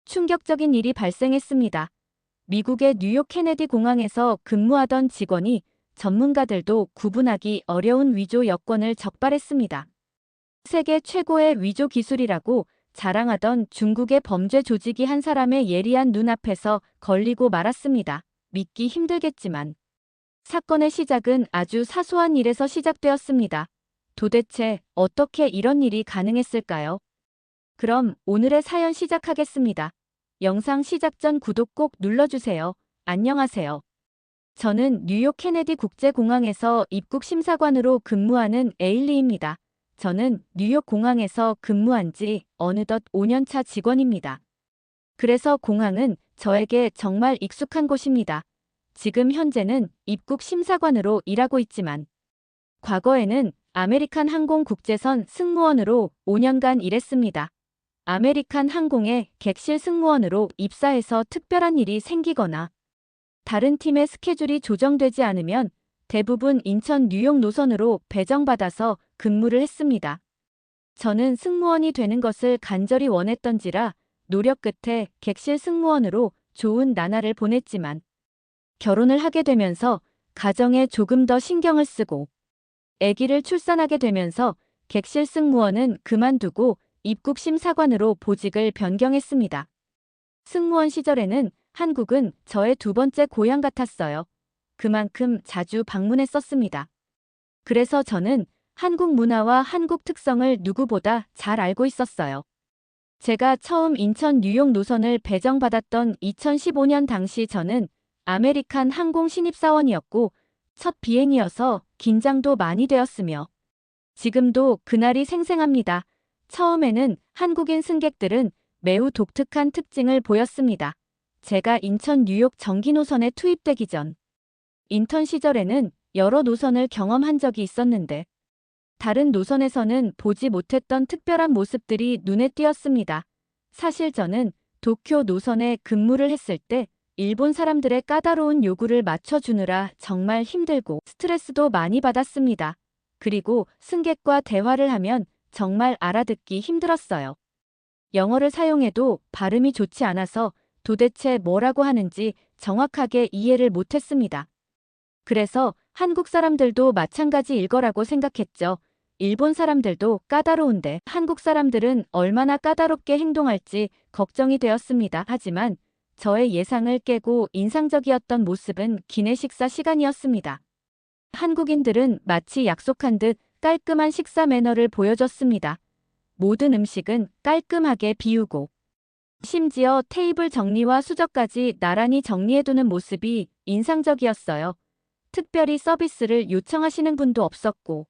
충격적인 일이 발생했습니다. 미국의 뉴욕 케네디 공항에서 근무하던 직원이 전문가들도 구분하기 어려운 위조 여권을 적발했습니다. 세계 최고의 위조 기술이라고 자랑하던 중국의 범죄 조직이 한 사람의 예리한 눈앞에서 걸리고 말았습니다. 믿기 힘들겠지만 사건의 시작은 아주 사소한 일에서 시작되었습니다. 도대체 어떻게 이런 일이 가능했을까요? 그럼 오늘의 사연 시작하겠습니다. 영상 시작 전 구독 꼭 눌러주세요. 안녕하세요. 저는 뉴욕 케네디 국제공항에서 입국 심사관으로 근무하는 에일리입니다. 저는 뉴욕 공항에서 근무한 지 어느덧 5년차 직원입니다. 그래서 공항은 저에게 정말 익숙한 곳입니다. 지금 현재는 입국 심사관으로 일하고 있지만 과거에는 아메리칸 항공 국제선 승무원으로 5년간 일했습니다. 아메리칸 항공의 객실 승무원으로 입사해서 특별한 일이 생기거나 다른 팀의 스케줄이 조정되지 않으면 대부분 인천 뉴욕 노선으로 배정받아서 근무를 했습니다. 저는 승무원이 되는 것을 간절히 원했던지라 노력 끝에 객실 승무원으로 좋은 나날을 보냈지만 결혼을 하게 되면서 가정에 조금 더 신경을 쓰고 아기를 출산하게 되면서 객실 승무원은 그만두고 입국 심사관으로 보직을 변경했습니다. 승무원 시절에는 한국은 저의 두 번째 고향 같았어요. 그만큼 자주 방문했었습니다. 그래서 저는 한국 문화와 한국 특성을 누구보다 잘 알고 있었어요. 제가 처음 인천 뉴욕 노선을 배정받았던 2015년 당시 저는 아메리칸 항공 신입사원이었고 첫 비행이어서 긴장도 많이 되었으며 지금도 그날이 생생합니다. 처음에는 한국인 승객들은 매우 독특한 특징을 보였습니다. 제가 인천 뉴욕 정기 노선에 투입되기 전 인턴 시절에는 여러 노선을 경험한 적이 있었는데 다른 노선에서는 보지 못했던 특별한 모습들이 눈에 띄었습니다. 사실 저는 도쿄 노선에 근무를 했을 때 일본 사람들의 까다로운 요구를 맞춰주느라 정말 힘들고 스트레스도 많이 받았습니다. 그리고 승객과 대화를 하면 정말 알아듣기 힘들었어요. 영어를 사용해도 발음이 좋지 않아서 도대체 뭐라고 하는지 정확하게 이해를 못했습니다. 그래서 한국 사람들도 마찬가지일 거라고 생각했죠. 일본 사람들도 까다로운데 한국 사람들은 얼마나 까다롭게 행동할지 걱정이 되었습니다. 하지만 저의 예상을 깨고 인상적이었던 모습은 기내식사 시간이었습니다. 한국인들은 마치 약속한 듯 깔끔한 식사 매너를 보여줬습니다. 모든 음식은 깔끔하게 비우고 심지어 테이블 정리와 수저까지 나란히 정리해두는 모습이 인상적이었어요. 특별히 서비스를 요청하시는 분도 없었고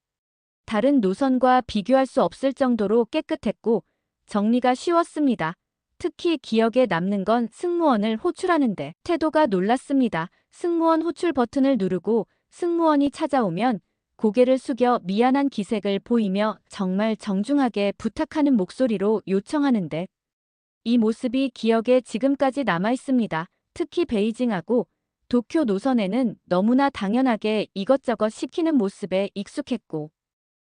다른 노선과 비교할 수 없을 정도로 깨끗했고 정리가 쉬웠습니다. 특히 기억에 남는 건 승무원을 호출하는데 태도가 놀랐습니다. 승무원 호출 버튼을 누르고 승무원이 찾아오면 고개를 숙여 미안한 기색을 보이며 정말 정중하게 부탁하는 목소리로 요청하는데 이 모습이 기억에 지금까지 남아 있습니다. 특히 베이징하고 도쿄 노선에는 너무나 당연하게 이것저것 시키는 모습에 익숙했고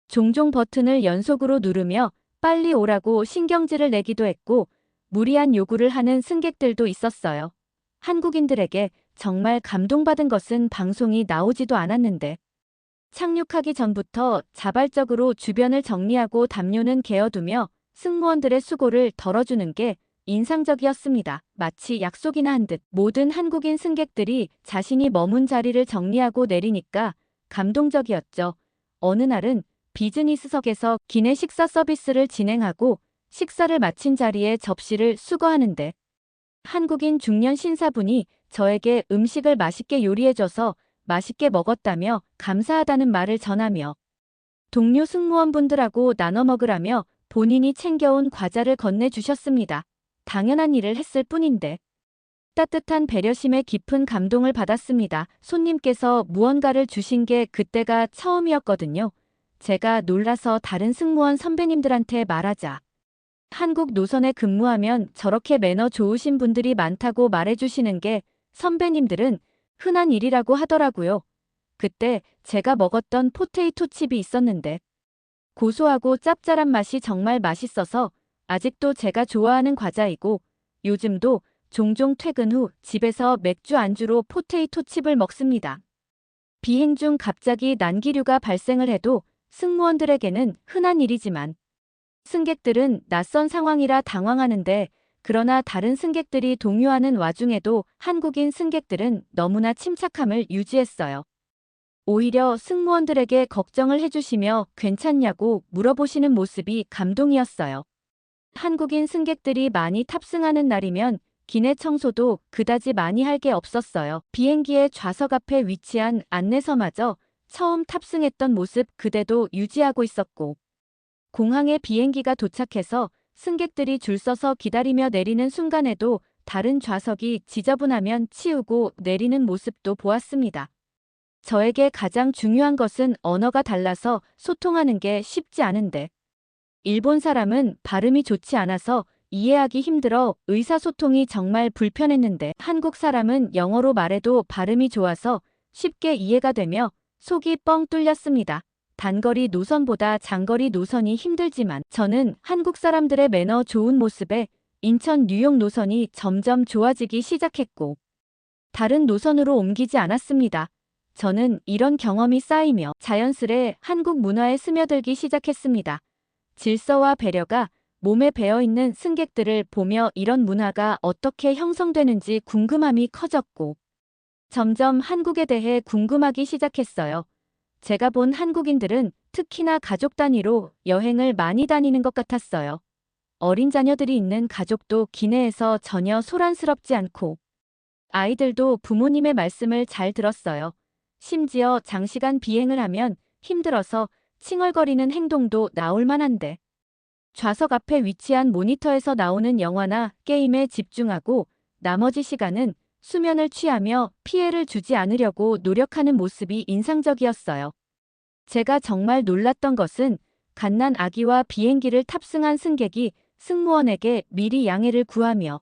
종종 버튼을 연속으로 누르며 빨리 오라고 신경질을 내기도 했고 무리한 요구를 하는 승객들도 있었어요. 한국인들에게 정말 감동받은 것은 방송이 나오지도 않았는데 착륙하기 전부터 자발적으로 주변을 정리하고 담요는 개어두며 승무원들의 수고를 덜어주는 게 인상적이었습니다. 마치 약속이나 한 듯 모든 한국인 승객들이 자신이 머문 자리를 정리하고 내리니까 감동적이었죠. 어느 날은 비즈니스석에서 기내 식사 서비스를 진행하고 식사를 마친 자리에 접시를 수거하는데 한국인 중년 신사분이 저에게 음식을 맛있게 요리해줘서 맛있게 먹었다며 감사하다는 말을 전하며 동료 승무원분들하고 나눠 먹으라며 본인이 챙겨온 과자를 건네주셨습니다. 당연한 일을 했을 뿐인데 따뜻한 배려심에 깊은 감동을 받았습니다. 손님께서 무언가를 주신 게 그때가 처음이었거든요. 제가 놀라서 다른 승무원 선배님들한테 말하자 한국 노선에 근무하면 저렇게 매너 좋으신 분들이 많다고 말해주시는 게 선배님들은 흔한 일이라고 하더라고요. 그때 제가 먹었던 포테이토 칩이 있었는데 고소하고 짭짤한 맛이 정말 맛있어서 아직도 제가 좋아하는 과자이고 요즘도 종종 퇴근 후 집에서 맥주 안주로 포테이토 칩을 먹습니다. 비행 중 갑자기 난기류가 발생을 해도 승무원들에게는 흔한 일이지만 승객들은 낯선 상황이라 당황하는데, 그러나 다른 승객들이 동요하는 와중에도 한국인 승객들은 너무나 침착함을 유지했어요. 오히려 승무원들에게 걱정을 해주시며 괜찮냐고 물어보시는 모습이 감동이었어요. 한국인 승객들이 많이 탑승하는 날이면 기내 청소도 그다지 많이 할 게 없었어요. 비행기의 좌석 앞에 위치한 안내서마저 처음 탑승했던 모습 그대로 유지하고 있었고, 공항에 비행기가 도착해서 승객들이 줄 서서 기다리며 내리는 순간에도 다른 좌석이 지저분하면 치우고 내리는 모습도 보았습니다. 저에게 가장 중요한 것은 언어가 달라서 소통하는 게 쉽지 않은데, 일본 사람은 발음이 좋지 않아서 이해하기 힘들어 의사소통이 정말 불편했는데, 한국 사람은 영어로 말해도 발음이 좋아서 쉽게 이해가 되며 속이 뻥 뚫렸습니다. 단거리 노선보다 장거리 노선이 힘들지만 저는 한국 사람들의 매너 좋은 모습에 인천 뉴욕 노선이 점점 좋아지기 시작했고, 다른 노선으로 옮기지 않았습니다. 저는 이런 경험이 쌓이며 자연스레 한국 문화에 스며들기 시작했습니다. 질서와 배려가 몸에 배어있는 승객들을 보며 이런 문화가 어떻게 형성되는지 궁금함이 커졌고, 점점 한국에 대해 궁금하기 시작했어요. 제가 본 한국인들은 특히나 가족 단위로 여행을 많이 다니는 것 같았어요. 어린 자녀들이 있는 가족도 기내에서 전혀 소란스럽지 않고, 아이들도 부모님의 말씀을 잘 들었어요. 심지어 장시간 비행을 하면 힘들어서 칭얼거리는 행동도 나올 만한데, 좌석 앞에 위치한 모니터에서 나오는 영화나 게임에 집중하고 나머지 시간은 수면을 취하며 피해를 주지 않으려고 노력하는 모습이 인상적이었어요. 제가 정말 놀랐던 것은 갓난 아기와 비행기를 탑승한 승객이 승무원에게 미리 양해를 구하며,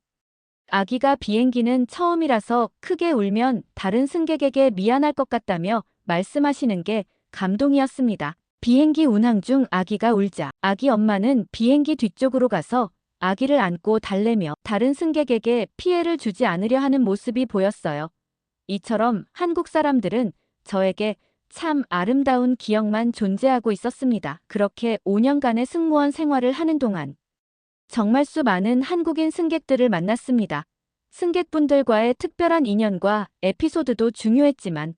아기가 비행기는 처음이라서 크게 울면 다른 승객에게 미안할 것 같다며 말씀하시는 게 감동이었습니다. 비행기 운항 중 아기가 울자 아기 엄마는 비행기 뒤쪽으로 가서 아기를 안고 달래며 다른 승객에게 피해를 주지 않으려 하는 모습이 보였어요. 이처럼 한국 사람들은 저에게 참 아름다운 기억만 존재하고 있었습니다. 그렇게 5년간의 승무원 생활을 하는 동안 정말 수많은 한국인 승객들을 만났습니다. 승객분들과의 특별한 인연과 에피소드도 중요했지만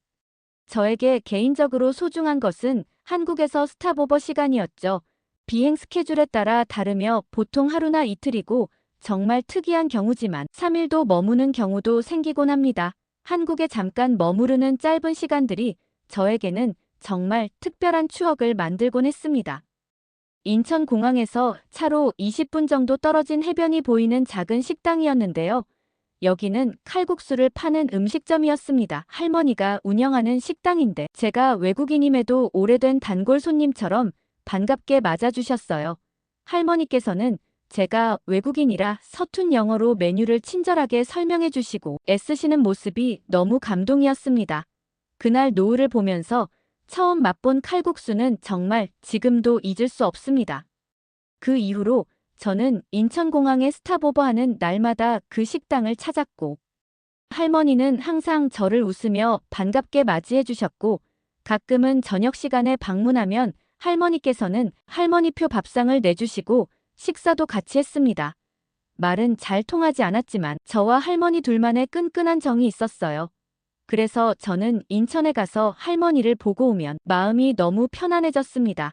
저에게 개인적으로 소중한 것은 한국에서 스탑오버 시간이었죠. 비행 스케줄에 따라 다르며 보통 하루나 이틀이고 정말 특이한 경우지만 3일도 머무는 경우도 생기곤 합니다. 한국에 잠깐 머무르는 짧은 시간들이 저에게는 정말 특별한 추억을 만들곤 했습니다. 인천공항에서 차로 20분 정도 떨어진 해변이 보이는 작은 식당이었는데요. 여기는 칼국수를 파는 음식점이었습니다. 할머니가 운영하는 식당인데 제가 외국인임에도 오래된 단골 손님처럼 반갑게 맞아주셨어요. 할머니께서는 제가 외국인이라 서툰 영어로 메뉴를 친절하게 설명해 주시고 애쓰시는 모습이 너무 감동이었습니다. 그날 노을을 보면서 처음 맛본 칼국수는 정말 지금도 잊을 수 없습니다. 그 이후로 저는 인천공항에 스탑오버하는 날마다 그 식당을 찾았고, 할머니는 항상 저를 웃으며 반갑게 맞이해 주셨고, 가끔은 저녁 시간에 방문하면 할머니께서는 할머니표 밥상을 내주시고 식사도 같이 했습니다. 말은 잘 통하지 않았지만 저와 할머니 둘만의 끈끈한 정이 있었어요. 그래서 저는 인천에 가서 할머니를 보고 오면 마음이 너무 편안해졌습니다.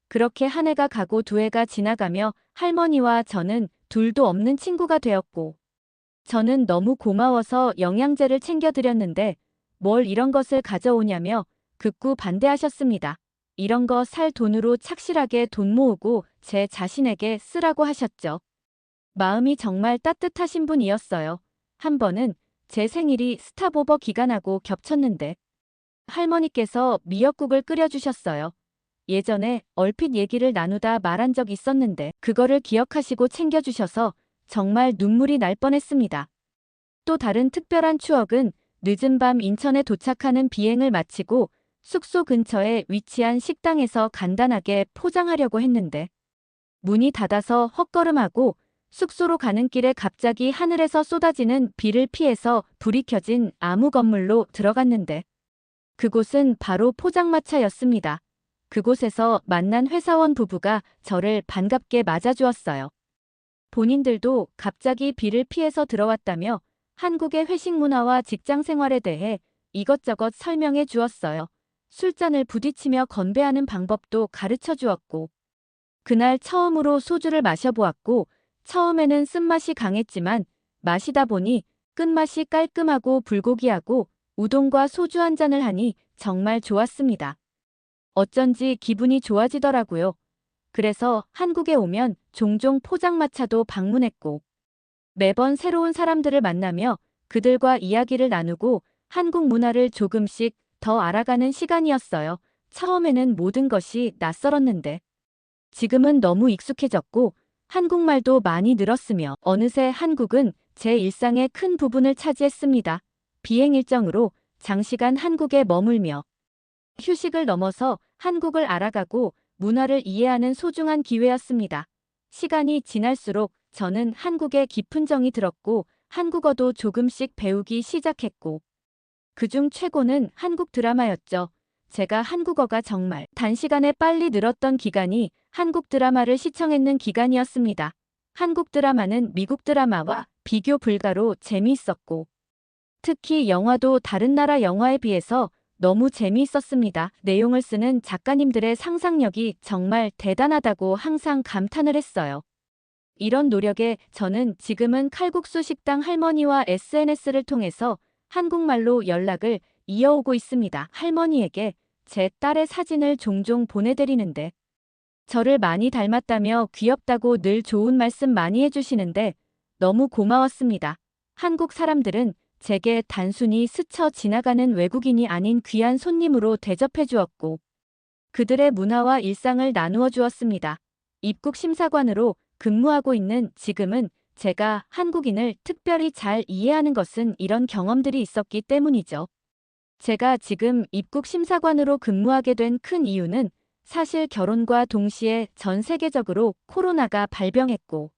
그렇게 한 해가 가고 두 해가 지나가며 할머니와 저는 둘도 없는 친구가 되었고, 저는 너무 고마워서 영양제를 챙겨드렸는데 뭘 이런 것을 가져오냐며 극구 반대하셨습니다. 이런 거 살 돈으로 착실하게 돈 모으고 제 자신에게 쓰라고 하셨죠. 마음이 정말 따뜻하신 분이었어요. 한 번은 제 생일이 스탑오버 기간하고 겹쳤는데 할머니께서 미역국을 끓여주셨어요. 예전에 얼핏 얘기를 나누다 말한 적 있었는데 그거를 기억하시고 챙겨주셔서 정말 눈물이 날 뻔했습니다. 또 다른 특별한 추억은 늦은 밤 인천에 도착하는 비행을 마치고 숙소 근처에 위치한 식당에서 간단하게 포장하려고 했는데 문이 닫아서 헛걸음하고 숙소로 가는 길에 갑자기 하늘에서 쏟아지는 비를 피해서 불이 켜진 아무 건물로 들어갔는데 그곳은 바로 포장마차였습니다. 그곳에서 만난 회사원 부부가 저를 반갑게 맞아주었어요. 본인들도 갑자기 비를 피해서 들어왔다며 한국의 회식 문화와 직장 생활에 대해 이것저것 설명해 주었어요. 술잔을 부딪히며 건배하는 방법도 가르쳐 주었고, 그날 처음으로 소주를 마셔보았고, 처음에는 쓴맛이 강했지만 마시다 보니 끝맛이 깔끔하고 불고기하고 우동과 소주 한 잔을 하니 정말 좋았습니다. 어쩐지 기분이 좋아지더라고요. 그래서 한국에 오면 종종 포장마차도 방문했고, 매번 새로운 사람들을 만나며 그들과 이야기를 나누고 한국 문화를 조금씩 더 알아가는 시간이었어요. 처음에는 모든 것이 낯설었는데 지금은 너무 익숙해졌고 한국말도 많이 늘었으며 어느새 한국은 제 일상의 큰 부분을 차지했습니다. 비행 일정으로 장시간 한국에 머물며 휴식을 넘어서 한국을 알아가고 문화를 이해하는 소중한 기회였습니다. 시간이 지날수록 저는 한국에 깊은 정이 들었고 한국어도 조금씩 배우기 시작했고 그중 최고는 한국 드라마였죠. 제가 한국어가 정말 단시간에 빨리 늘었던 기간이 한국 드라마를 시청했는 기간이었습니다. 한국 드라마는 미국 드라마와 비교 불가로 재미있었고 특히 영화도 다른 나라 영화에 비해서 너무 재미있었습니다. 내용을 쓰는 작가님들의 상상력이 정말 대단하다고 항상 감탄을 했어요. 이런 노력에 저는 지금은 칼국수 식당 할머니와 SNS를 통해서 한국말로 연락을 이어오고 있습니다. 할머니에게 제 딸의 사진을 종종 보내드리는데 저를 많이 닮았다며 귀엽다고 늘 좋은 말씀 많이 해주시는데 너무 고마웠습니다. 한국 사람들은 제게 단순히 스쳐 지나가는 외국인이 아닌 귀한 손님으로 대접해 주었고 그들의 문화와 일상을 나누어 주었습니다. 입국 심사관으로 근무하고 있는 지금은 제가 한국인을 특별히 잘 이해하는 것은 이런 경험들이 있었기 때문이죠. 제가 지금 입국 심사관으로 근무하게 된 큰 이유는 사실 결혼과 동시에 전 세계적으로 코로나가 발병했고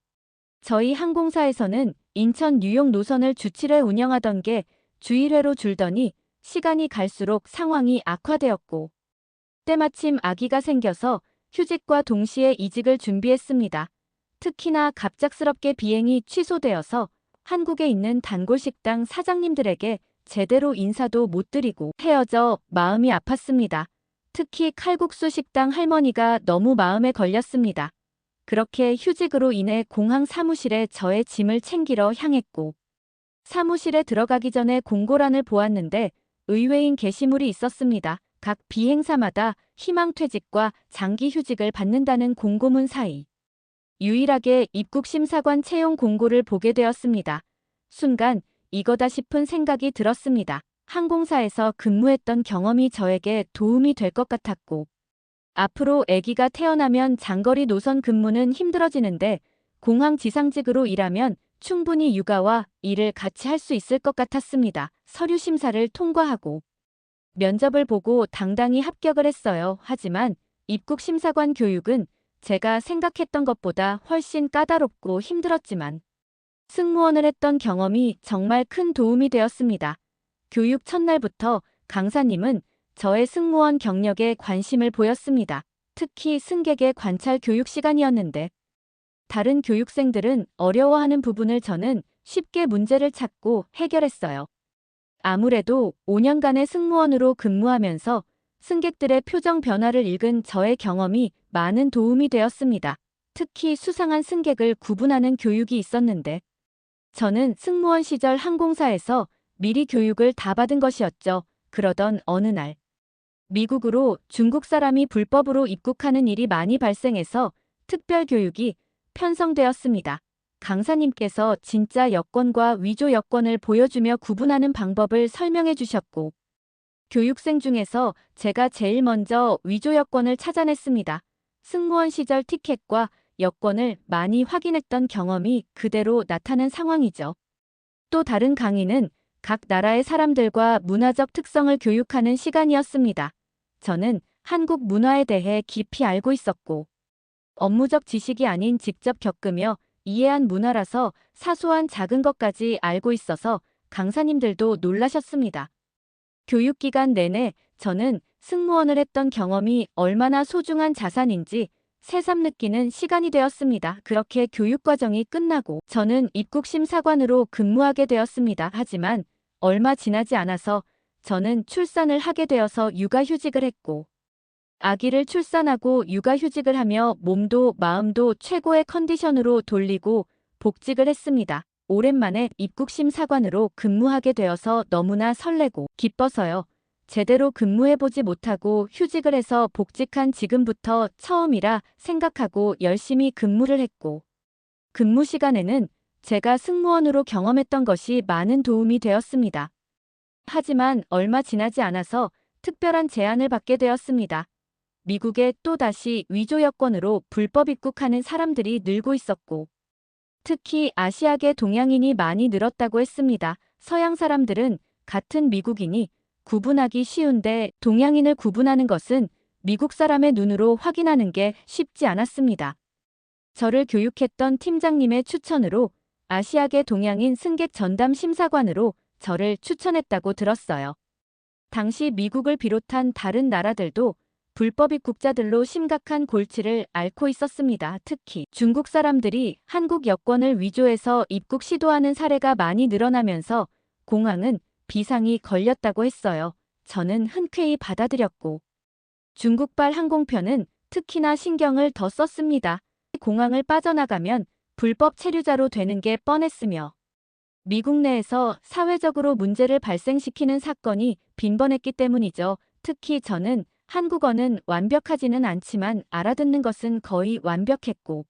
저희 항공사에서는 인천 뉴욕 노선을 주 7회 운영하던 게 주 1회로 줄더니 시간이 갈수록 상황이 악화되었고 때마침 아기가 생겨서 휴직과 동시에 이직을 준비했습니다. 특히나 갑작스럽게 비행이 취소되어서 한국에 있는 단골식당 사장님들에게 제대로 인사도 못 드리고 헤어져 마음이 아팠습니다. 특히 칼국수 식당 할머니가 너무 마음에 걸렸습니다. 그렇게 휴직으로 인해 공항 사무실에 저의 짐을 챙기러 향했고 사무실에 들어가기 전에 공고란을 보았는데 의외인 게시물이 있었습니다. 각 비행사마다 희망퇴직과 장기휴직을 받는다는 공고문 사이 유일하게 입국심사관 채용 공고를 보게 되었습니다. 순간 이거다 싶은 생각이 들었습니다. 항공사에서 근무했던 경험이 저에게 도움이 될 것 같았고 앞으로 아기가 태어나면 장거리 노선 근무는 힘들어지는데 공항 지상직으로 일하면 충분히 육아와 일을 같이 할 수 있을 것 같았습니다. 서류 심사를 통과하고 면접을 보고 당당히 합격을 했어요. 하지만 입국심사관 교육은 제가 생각했던 것보다 훨씬 까다롭고 힘들었지만 승무원을 했던 경험이 정말 큰 도움이 되었습니다. 교육 첫날부터 강사님은 저의 승무원 경력에 관심을 보였습니다. 특히 승객의 관찰 교육 시간이었는데 다른 교육생들은 어려워하는 부분을 저는 쉽게 문제를 찾고 해결했어요. 아무래도 5년간의 승무원으로 근무하면서 승객들의 표정 변화를 읽은 저의 경험이 많은 도움이 되었습니다. 특히 수상한 승객을 구분하는 교육이 있었는데 저는 승무원 시절 항공사에서 미리 교육을 다 받은 것이었죠. 그러던 어느 날 미국으로 중국 사람이 불법으로 입국하는 일이 많이 발생해서 특별 교육이 편성되었습니다. 강사님께서 진짜 여권과 위조 여권을 보여주며 구분하는 방법을 설명해 주셨고 교육생 중에서 제가 제일 먼저 위조 여권을 찾아냈습니다. 승무원 시절 티켓과 여권을 많이 확인했던 경험이 그대로 나타난 상황이죠. 또 다른 강의는 각 나라의 사람들과 문화적 특성을 교육하는 시간이었습니다. 저는 한국 문화에 대해 깊이 알고 있었고 업무적 지식이 아닌 직접 겪으며 이해한 문화라서 사소한 작은 것까지 알고 있어서 강사님들도 놀라셨습니다. 교육기간 내내 저는 승무원을 했던 경험이 얼마나 소중한 자산인지 새삼 느끼는 시간이 되었습니다. 그렇게 교육과정이 끝나고 저는 입국심사관으로 근무하게 되었습니다. 하지만 얼마 지나지 않아서 저는 출산을 하게 되어서 육아휴직을 했고, 아기를 출산하고 육아휴직을 하며 몸도 마음도 최고의 컨디션으로 돌리고 복직을 했습니다. 오랜만에 입국심사관으로 근무하게 되어서 너무나 설레고 기뻐서요. 제대로 근무해보지 못하고 휴직을 해서 복직한 지금부터 처음이라 생각하고 열심히 근무를 했고, 근무 시간에는 제가 승무원으로 경험했던 것이 많은 도움이 되었습니다. 하지만 얼마 지나지 않아서 특별한 제안을 받게 되었습니다. 미국에 또다시 위조 여권으로 불법 입국하는 사람들이 늘고 있었고, 특히 아시아계 동양인이 많이 늘었다고 했습니다. 서양 사람들은 같은 미국인이 구분하기 쉬운데 동양인을 구분하는 것은 미국 사람의 눈으로 확인하는 게 쉽지 않았습니다. 저를 교육했던 팀장님의 추천으로 아시아계 동양인 승객 전담 심사관으로 저를 추천했다고 들었어요. 당시 미국을 비롯한 다른 나라들도 불법 입국자들로 심각한 골치를 앓고 있었습니다. 특히 중국 사람들이 한국 여권을 위조해서 입국 시도하는 사례가 많이 늘어나면서 공항은 비상이 걸렸다고 했어요. 저는 흔쾌히 받아들였고, 중국발 항공편은 특히나 신경을 더 썼습니다. 공항을 빠져나가면 불법 체류자로 되는 게 뻔했으며, 미국 내에서 사회적으로 문제를 발생시키는 사건이 빈번했기 때문이죠. 특히 저는 한국어는 완벽하지는 않지만 알아듣는 것은 거의 완벽했고,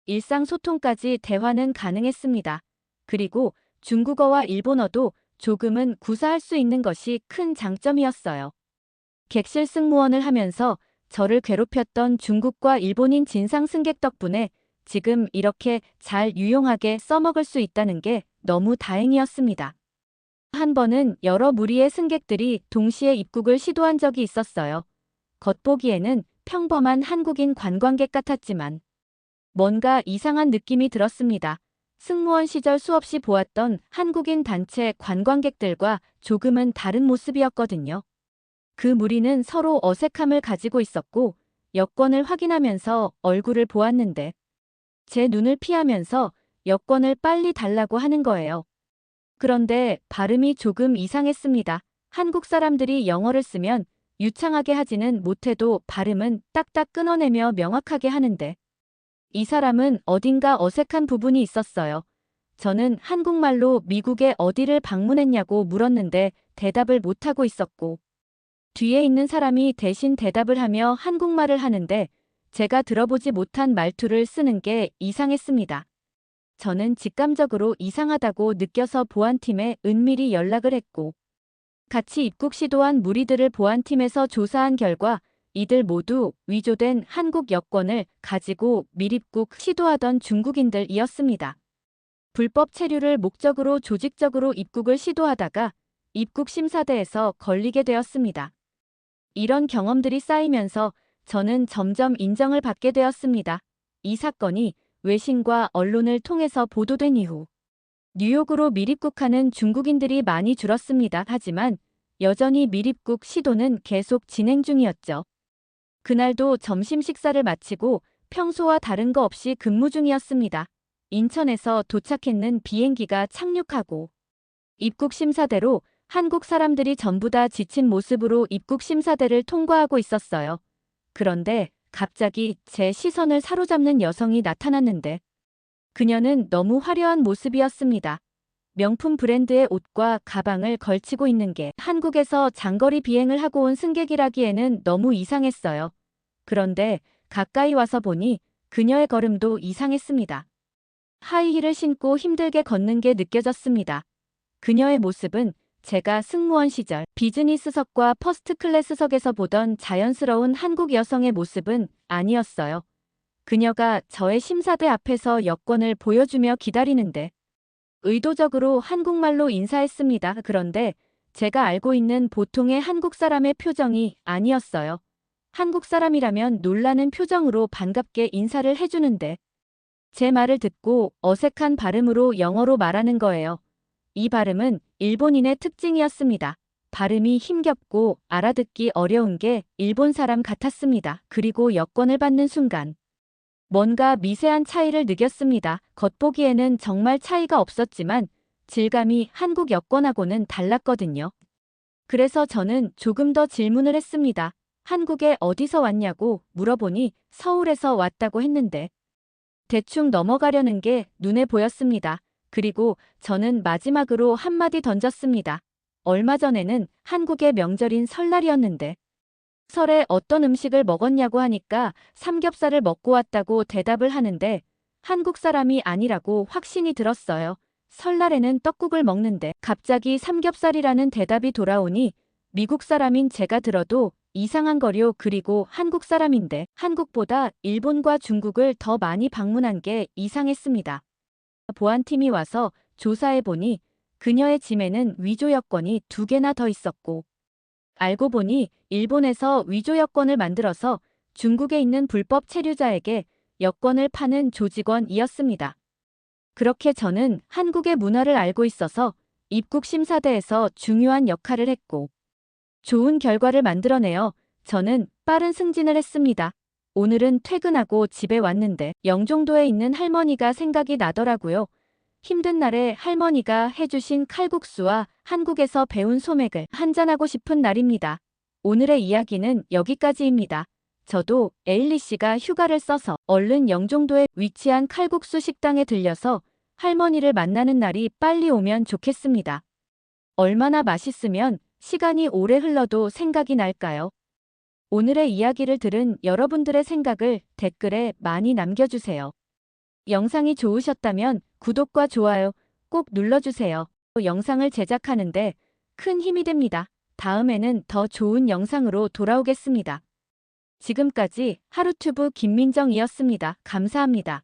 일상소통까지 대화는 가능했습니다. 그리고 중국어와 일본어도 조금은 구사할 수 있는 것이 큰 장점이었어요. 객실 승무원을 하면서 저를 괴롭혔던 중국과 일본인 진상 승객 덕분에 지금 이렇게 잘 유용하게 써먹을 수 있다는 게 너무 다행이었습니다. 한 번은 여러 무리의 승객들이 동시에 입국을 시도한 적이 있었어요. 겉보기에는 평범한 한국인 관광객 같았지만 뭔가 이상한 느낌이 들었습니다. 승무원 시절 수없이 보았던 한국인 단체 관광객들과 조금은 다른 모습이었거든요. 그 무리는 서로 어색함을 가지고 있었고, 여권을 확인하면서 얼굴을 보았는데 제 눈을 피하면서 여권을 빨리 달라고 하는 거예요. 그런데 발음이 조금 이상했습니다. 한국 사람들이 영어를 쓰면 유창하게 하지는 못해도 발음은 딱딱 끊어내며 명확하게 하는데, 이 사람은 어딘가 어색한 부분이 있었어요. 저는 한국말로 미국에 어디를 방문했냐고 물었는데 대답을 못하고 있었고, 뒤에 있는 사람이 대신 대답을 하며 한국말을 하는데 제가 들어보지 못한 말투를 쓰는 게 이상했습니다. 저는 직감적으로 이상하다고 느껴서 보안팀에 은밀히 연락을 했고, 같이 입국 시도한 무리들을 보안팀에서 조사한 결과 이들 모두 위조된 한국 여권을 가지고 밀입국 시도하던 중국인들이었습니다. 불법 체류를 목적으로 조직적으로 입국을 시도하다가 입국심사대에서 걸리게 되었습니다. 이런 경험들이 쌓이면서 저는 점점 인정을 받게 되었습니다. 이 사건이 외신과 언론을 통해서 보도된 이후 뉴욕으로 밀입국하는 중국인들이 많이 줄었습니다. 하지만 여전히 밀입국 시도는 계속 진행 중이었죠. 그날도 점심 식사를 마치고 평소와 다른 거 없이 근무 중이었습니다. 인천에서 도착했는 비행기가 착륙하고 입국심사대로 한국 사람들이 전부 다 지친 모습으로 입국심사대를 통과하고 있었어요. 그런데 갑자기 제 시선을 사로잡는 여성이 나타났는데 그녀는 너무 화려한 모습이었습니다. 명품 브랜드의 옷과 가방을 걸치고 있는 게 한국에서 장거리 비행을 하고 온 승객이라기에는 너무 이상했어요. 그런데 가까이 와서 보니 그녀의 걸음도 이상했습니다. 하이힐을 신고 힘들게 걷는 게 느껴졌습니다. 그녀의 모습은 제가 승무원 시절 비즈니스석과 퍼스트 클래스석에서 보던 자연스러운 한국 여성의 모습은 아니었어요. 그녀가 저의 심사대 앞에서 여권을 보여주며 기다리는데 의도적으로 한국말로 인사했습니다. 그런데 제가 알고 있는 보통의 한국 사람의 표정이 아니었어요. 한국 사람이라면 놀라는 표정으로 반갑게 인사를 해주는데 제 말을 듣고 어색한 발음으로 영어로 말하는 거예요. 이 발음은 일본인의 특징이었습니다. 발음이 힘겹고 알아듣기 어려운 게 일본 사람 같았습니다. 그리고 여권을 받는 순간 뭔가 미세한 차이를 느꼈습니다. 겉보기에는 정말 차이가 없었지만 질감이 한국 여권하고는 달랐거든요. 그래서 저는 조금 더 질문을 했습니다. 한국에 어디서 왔냐고 물어보니 서울에서 왔다고 했는데 대충 넘어가려는 게 눈에 보였습니다. 그리고 저는 마지막으로 한마디 던졌습니다. 얼마 전에는 한국의 명절인 설날이었는데 설에 어떤 음식을 먹었냐고 하니까 삼겹살을 먹고 왔다고 대답을 하는데 한국 사람이 아니라고 확신이 들었어요. 설날에는 떡국을 먹는데 갑자기 삼겹살이라는 대답이 돌아오니 미국 사람인 제가 들어도 이상한 거요. 그리고 한국 사람인데 한국보다 일본과 중국을 더 많이 방문한 게 이상했습니다. 보안팀이 와서 조사해보니 그녀의 짐에는 위조 여권이 2개나 더 있었고 알고 보니 일본에서 위조 여권을 만들어서 중국에 있는 불법 체류자에게 여권을 파는 조직원이었습니다. 그렇게 저는 한국의 문화를 알고 있어서 입국 심사대에서 중요한 역할을 했고 좋은 결과를 만들어내어 저는 빠른 승진을 했습니다. 오늘은 퇴근하고 집에 왔는데 영종도에 있는 할머니가 생각이 나더라고요. 힘든 날에 할머니가 해주신 칼국수와 한국에서 배운 소맥을 한잔하고 싶은 날입니다. 오늘의 이야기는 여기까지입니다. 저도 에일리 씨가 휴가를 써서 얼른 영종도에 위치한 칼국수 식당에 들려서 할머니를 만나는 날이 빨리 오면 좋겠습니다. 얼마나 맛있으면 시간이 오래 흘러도 생각이 날까요? 오늘의 이야기를 들은 여러분들의 생각을 댓글에 많이 남겨주세요. 영상이 좋으셨다면 구독과 좋아요 꼭 눌러주세요. 영상을 제작하는데 큰 힘이 됩니다. 다음에는 더 좋은 영상으로 돌아오겠습니다. 지금까지 하루튜브 김민정이었습니다. 감사합니다.